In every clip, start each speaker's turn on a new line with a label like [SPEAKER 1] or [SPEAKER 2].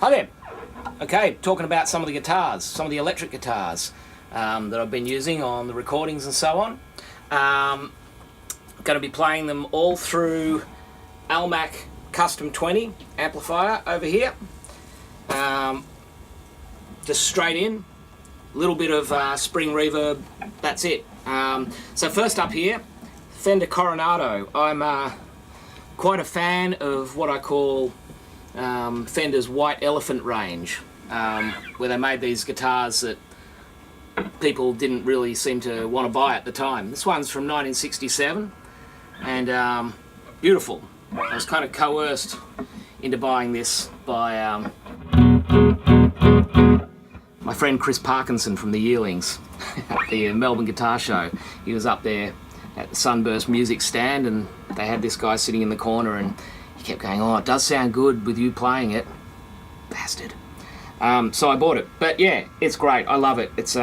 [SPEAKER 1] Hi there. Okay, talking about some of the guitars, some of the electric guitars that I've been using on the recordings and so on. Going to be playing them all through Almach Custom 20 amplifier over here. Just straight in, a little bit of spring reverb, that's it. So first up here, Fender Coronado. I'm quite a fan of what I call Fender's White Elephant range, where they made these guitars that people didn't really seem to want to buy at the time. This one's from 1967 and beautiful. I was kind of coerced into buying this by my friend Chris Parkinson from the Yearlings at the Melbourne Guitar Show. He was up there at the Sunburst music stand and they had this guy sitting in the corner and he kept going, "Oh, it does sound good with you playing it, bastard." So I bought it, but yeah, it's great. I love it. It's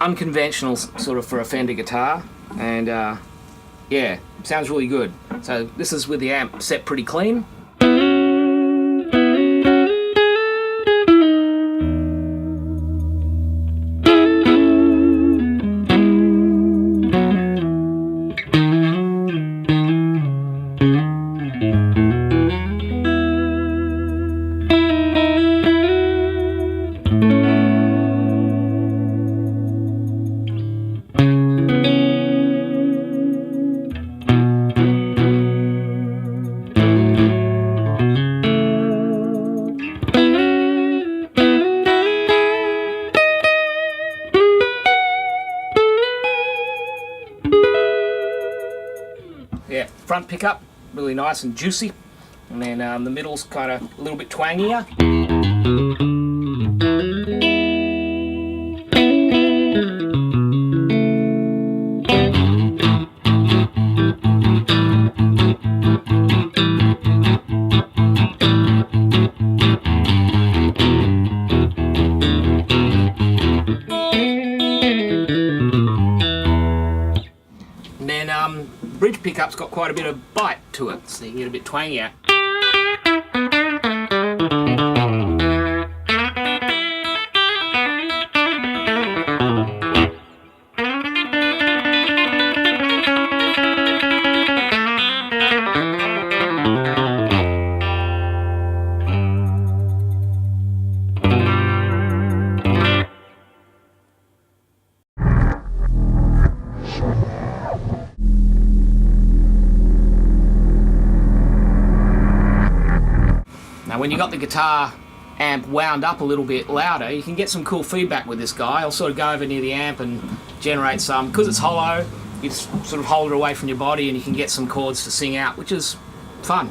[SPEAKER 1] unconventional sort of for a Fender guitar, and yeah, sounds really good. So this is with the amp set pretty clean. Yeah, front pickup, really nice and juicy, and then the middle's kind of a little bit twangier. And then bridge pickup's got quite a bit of bite to it, so you can get a bit twangier. Now when you got the guitar amp wound up a little bit louder, you can get some cool feedback with this guy. I'll sort of go over near the amp and generate some. Because it's hollow, you just sort of hold it away from your body and you can get some chords to sing out, which is fun.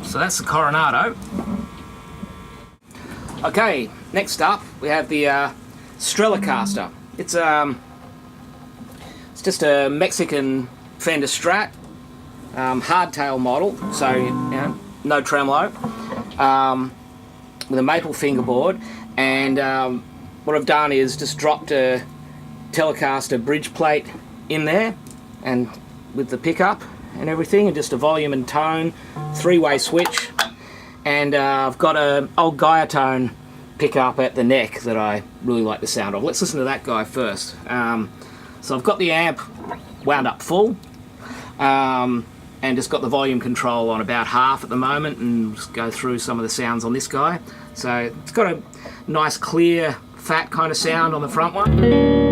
[SPEAKER 1] So that's the Coronado. Okay, next up we have the Strelecaster. It's just a Mexican Fender Strat, hardtail model, so you know, no tremolo, with a maple fingerboard. And what I've done is just dropped a Telecaster bridge plate in there, and with the pickup and everything, and just a volume and tone, three-way switch, and I've got an old Guiatone pickup at the neck that I really like the sound of. Let's listen to that guy first. So I've got the amp wound up full, and just got the volume control on about half at the moment, and just go through some of the sounds on this guy. So it's got a nice clear fat kind of sound on the front one.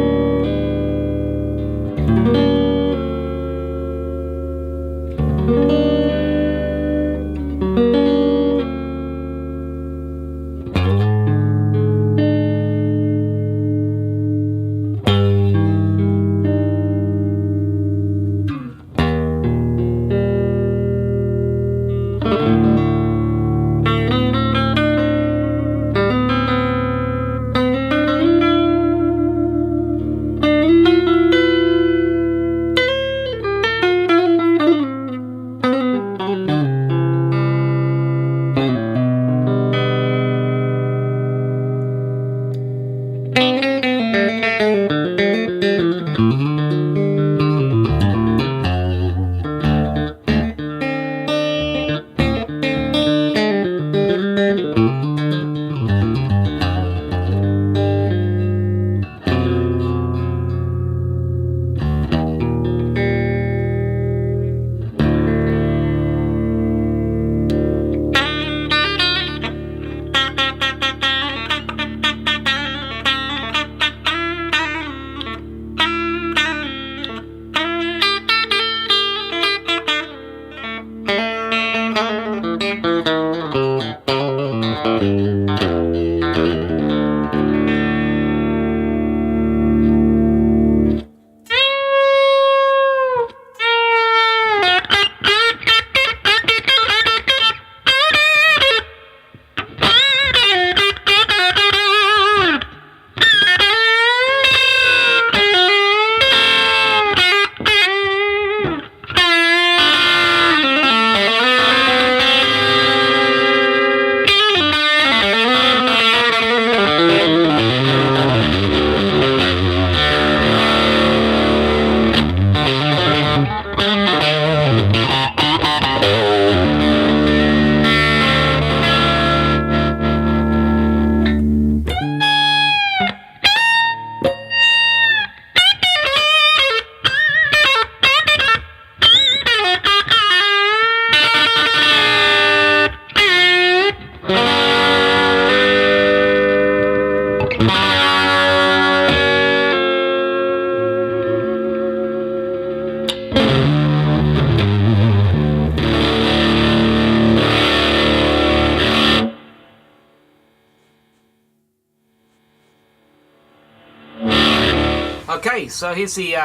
[SPEAKER 1] Okay, so here's the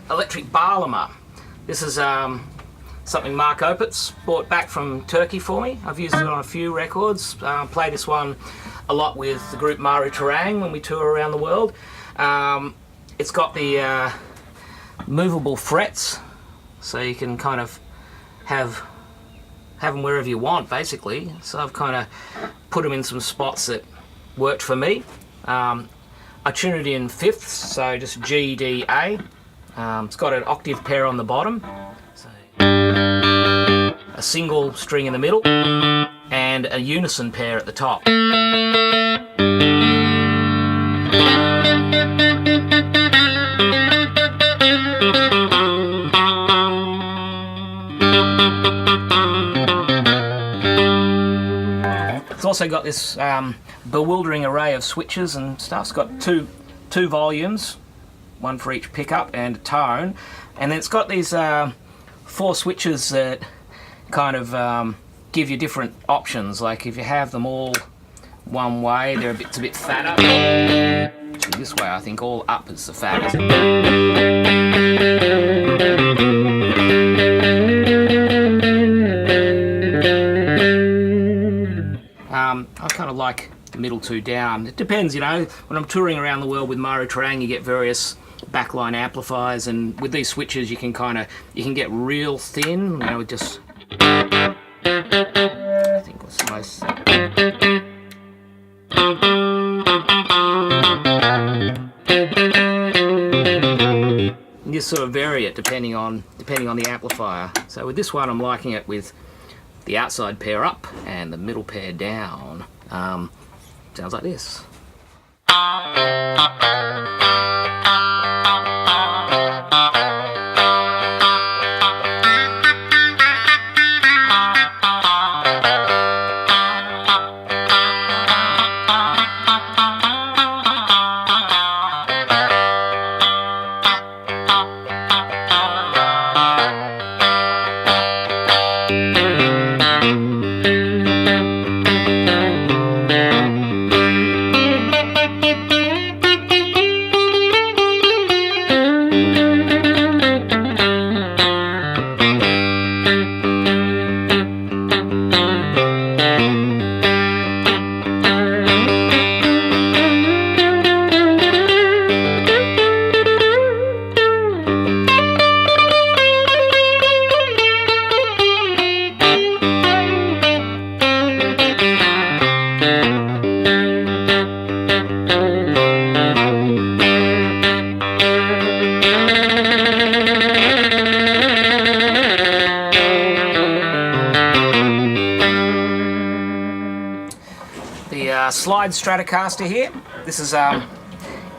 [SPEAKER 1] electric Baglama. This is something Mark Opitz brought back from Turkey for me. I've used it on a few records. Played this one a lot with the group Maru Terang when we tour around the world. It's got the movable frets, so you can kind of have them wherever you want, basically. So I've kind of put them in some spots that worked for me. I tune it in fifths, so just G, D, A. It's got an octave pair on the bottom, so a single string in the middle, and a unison pair at the top. It's also got this bewildering array of switches and stuff. It's got two volumes, one for each pickup and a tone, and then it's got these 4 switches that kind of give you different options. Like if you have them all one way, it's a bit fatter. Actually, this way I think all up is the fattest. I kind of like the middle 2 down. It depends, you know. When I'm touring around the world with Maru Terang, you get various backline amplifiers, and with these switches you can get real thin, you know, with just, I think what's the most, you just sort of vary it depending on the amplifier. So with this one I'm liking it with the outside pair up and the middle pair down. Sounds like this. Slide Strelecaster here. This is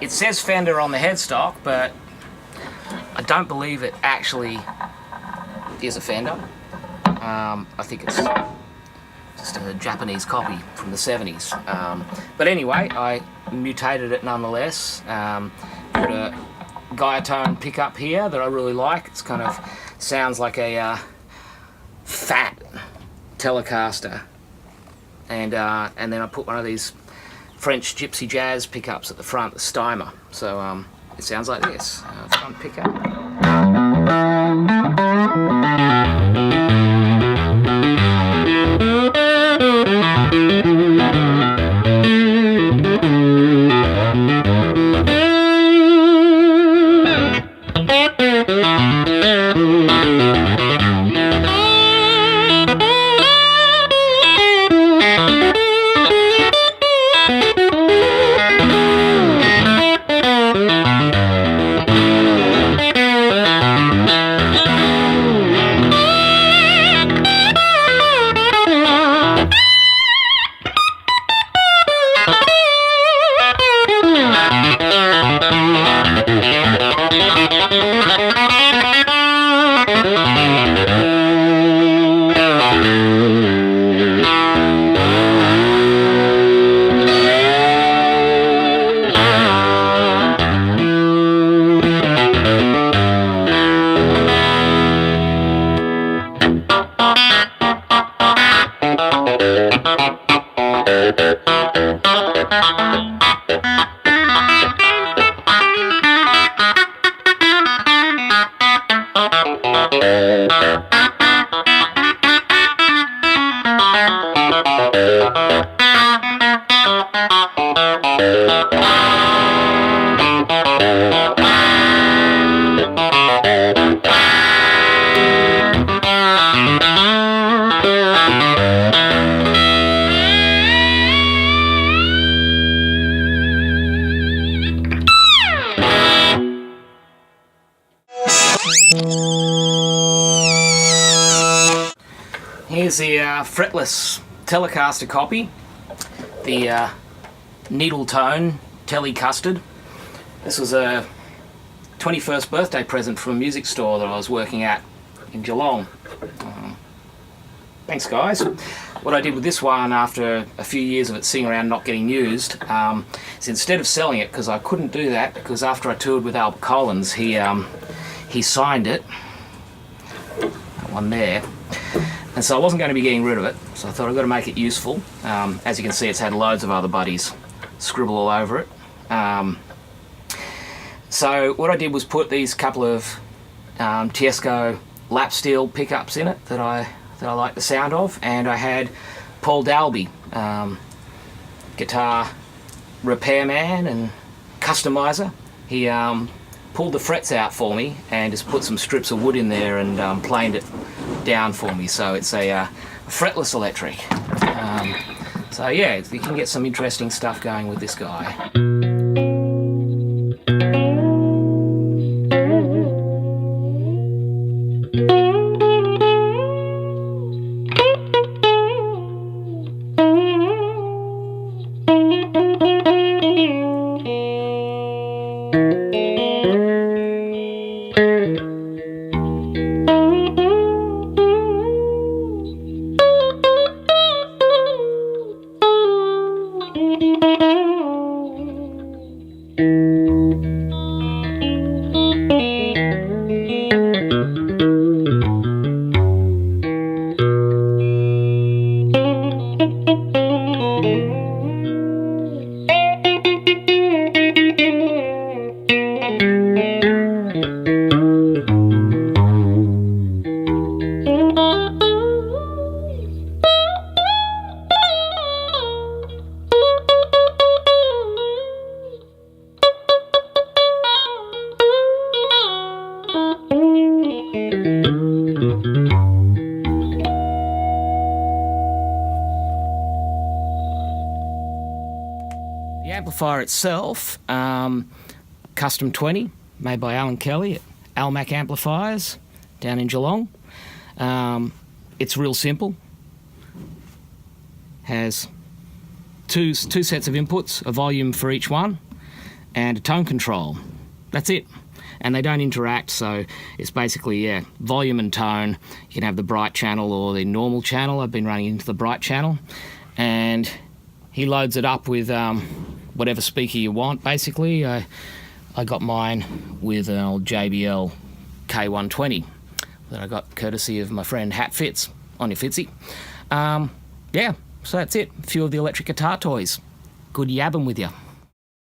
[SPEAKER 1] it says Fender on the headstock, but I don't believe it actually is a Fender. I think it's just a Japanese copy from the 70s. But anyway, I mutated it nonetheless. Put a Needletone pickup here that I really like. It's kind of sounds like a fat Telecaster. And then I put one of these French gypsy jazz pickups at the front, the Steimer. So it sounds like this, front pickup. Here's the Fretless Telecaster copy, the Needletone tele-custard. This was a 21st birthday present from a music store that I was working at in Geelong. Thanks guys. What I did with this one after a few years of it sitting around not getting used is instead of selling it, because I couldn't do that, because after I toured with Almach Custom, he signed it, that one there. And so I wasn't going to be getting rid of it, so I thought I've got to make it useful. As you can see, it's had loads of other buddies scribble all over it. So what I did was put these couple of Tiesco lap steel pickups in it that I like the sound of, and I had Paul Dalby, guitar repairman and customizer. He pulled the frets out for me and just put some strips of wood in there and planed it down for me, so it's a fretless electric. So yeah, you can get some interesting stuff going with this guy. The amplifier itself, Custom 20, made by Alan Kelly at Almach Amplifiers down in Geelong. It's real simple. Has two sets of inputs, a volume for each one, and a tone control. That's it. And they don't interact, so it's basically, yeah, volume and tone. You can have the bright channel or the normal channel. I've been running into the bright channel. And he loads it up with whatever speaker you want, basically. I got mine with an old JBL K120 that I got courtesy of my friend Hat Fitz, on your Fitzy. Yeah, so that's it. A few of the electric guitar toys. Good yabbing with you.